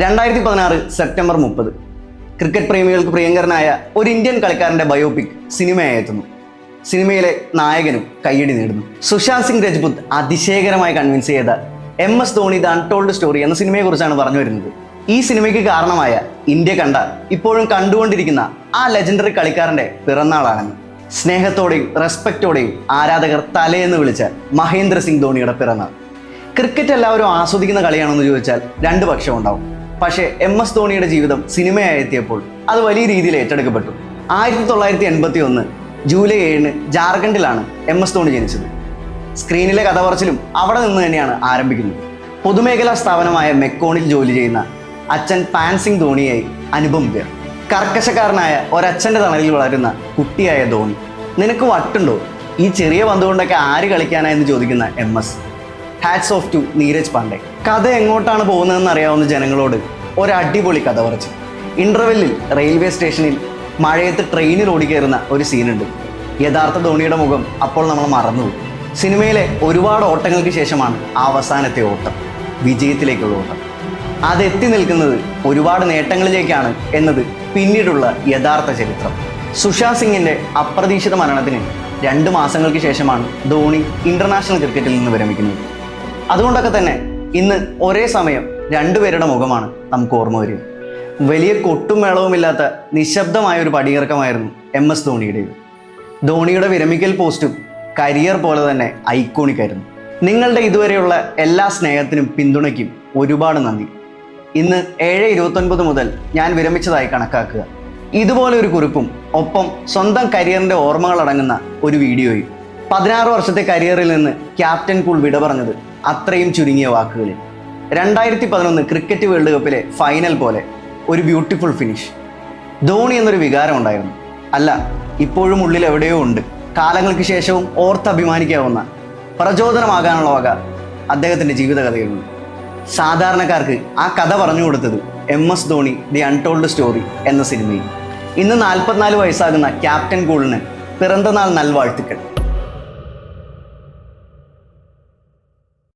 2016 September 30 cricket പ്രേമികൾക്ക് പ്രിയങ്കരനായ ഒരു Indian കളിക്കാരന്റെ ബയോപിക് സിനിമയായി എത്തുന്നു. സിനിമയിലെ നായകനും കയ്യടി നേടുന്നു. സുശാന്ത് സിംഗ് രജ്പുത് അതിശയകരമായി കൺവിൻസ് ചെയ്ത MS Dhoni the untold story എന്ന സിനിമയെക്കുറിച്ചാണ് പറഞ്ഞു വരുന്നത്. ഈ സിനിമയ്ക്ക് കാരണമായ ഇന്ത്യ കണ്ട ഇപ്പോഴും കണ്ടുകൊണ്ടിരിക്കുന്ന ആ ലെജൻഡറി കളിക്കാരന്റെ പിറന്നാളാണെന്ന്. സ്നേഹത്തോടെയും റെസ്പെക്റ്റോടെയും ആരാധകർ തലേന്ന് വിളിച്ച മഹേന്ദ്ര സിംഗ് ധോണിയുടെ പിറന്നാൾ. ക്രിക്കറ്റ് എല്ലാവരും ആസ്വദിക്കുന്ന കളിയാണെന്ന് ചോദിച്ചാൽ രണ്ട് പക്ഷം ഉണ്ടാവും. പക്ഷേ MS ധോണിയുടെ ജീവിതം സിനിമയായി എത്തിയപ്പോൾ അത് വലിയ രീതിയിൽ ഏറ്റെടുക്കപ്പെട്ടു. 1981 ജൂലൈ 7 ജാർഖണ്ഡിലാണ് MS ധോണി ജനിച്ചത്. സ്ക്രീനിലെ കഥ പറച്ചിലും അവിടെ നിന്ന് തന്നെയാണ് ആരംഭിക്കുന്നത്. പൊതുമേഖലാ സ്ഥാപനമായ മെക്കോണിൽ ജോലി ചെയ്യുന്ന അച്ഛൻ പാൻ സിംഗ് ധോണിയായി അനുപം പേർ. കർക്കശക്കാരനായ ഒരച്ഛൻ്റെ തണലിൽ വളരുന്ന കുട്ടിയായ ധോണി. നിനക്ക് വട്ടുണ്ടോ, ഈ ചെറിയ പന്ത് കൊണ്ടൊക്കെ ആര് കളിക്കാനായെന്ന് ചോദിക്കുന്ന MS. Hats off to Neeraj Pandey. കഥ എങ്ങോട്ടാണ് പോകുന്നതെന്ന് അറിയാവുന്ന ജനങ്ങളോട് ഒരടിപൊളി കഥ പറച്ചു. ഇന്റർവെല്ലിൽ റെയിൽവേ സ്റ്റേഷനിൽ മഴയത്ത് ട്രെയിനിൽ ഓടിക്കയറുന്ന ഒരു സീനുണ്ട്. യഥാർത്ഥ ധോണിയുടെ മുഖം അപ്പോൾ നമ്മൾ മറന്നുപോയി. സിനിമയിലെ ഒരുപാട് ഓട്ടങ്ങൾക്ക് ശേഷമാണ് ആ അവസാനത്തെ ഓട്ടം, വിജയത്തിലേക്കുള്ള ഓട്ടം. അതെത്തി നിൽക്കുന്നത് ഒരുപാട് നേട്ടങ്ങളിലേക്കാണ് എന്നത് പിന്നീടുള്ള യഥാർത്ഥ ചരിത്രം. സുശാന്ത് സിംഗിന്റെ അപ്രതീക്ഷിത മരണത്തിന് 2 മാസങ്ങൾക്ക് ശേഷമാണ് ധോണി ഇന്റർനാഷണൽ ക്രിക്കറ്റിൽ നിന്ന് വിരമിക്കുന്നത്. അതുകൊണ്ടൊക്കെ തന്നെ ഇന്ന് ഒരേ സമയം രണ്ടുപേരുടെ മുഖമാണ് നമുക്ക് ഓർമ്മ വരിക. വലിയ കൊട്ടും മേളവുമില്ലാത്ത നിശബ്ദമായ ഒരു പടിയിറക്കമായിരുന്നു MS ധോണിയുടേത്. ധോണിയുടെ വിരമിക്കൽ പോസ്റ്റും കരിയർ പോലെ തന്നെ ഐക്കോണിക് ആയിരുന്നു. നിങ്ങളുടെ ഇതുവരെയുള്ള എല്ലാ സ്നേഹത്തിനും പിന്തുണയ്ക്കും ഒരുപാട് നന്ദി. ഇന്ന് 7:29 മുതൽ ഞാൻ വിരമിച്ചതായി കണക്കാക്കുക. ഇതുപോലെ ഒരു കുറിപ്പും ഒപ്പം സ്വന്തം കരിയറിൻ്റെ ഓർമ്മകൾ അടങ്ങുന്ന ഒരു വീഡിയോയും. 16 വർഷത്തെ കരിയറിൽ നിന്ന് ക്യാപ്റ്റൻ കൂൾ വിട പറഞ്ഞത് അത്രയും ചുരുങ്ങിയ വാക്കുകളിൽ. 2011 ക്രിക്കറ്റ് വേൾഡ് കപ്പിലെ ഫൈനൽ പോലെ ഒരു ബ്യൂട്ടിഫുൾ ഫിനിഷ്. ധോണി എന്നൊരു വികാരം ഉണ്ടായിരുന്നു. അല്ല, ഇപ്പോഴും ഉള്ളിൽ എവിടെയോ ഉണ്ട്. കാലങ്ങൾക്ക് ശേഷവും ഓർത്തഭിമാനിക്കാവുന്ന പ്രചോദനമാകാനുള്ള വക അദ്ദേഹത്തിൻ്റെ ജീവിതകഥകളുണ്ട്. സാധാരണക്കാർക്ക് ആ കഥ പറഞ്ഞു കൊടുത്തത് MS Dhoni the untold story എന്ന സിനിമയിൽ. ഇന്ന് 44 വയസ്സാകുന്ന ക്യാപ്റ്റൻ കൂളിന് പിറന്തനാൾ നൽവാഴ്ത്തുക്കൾ.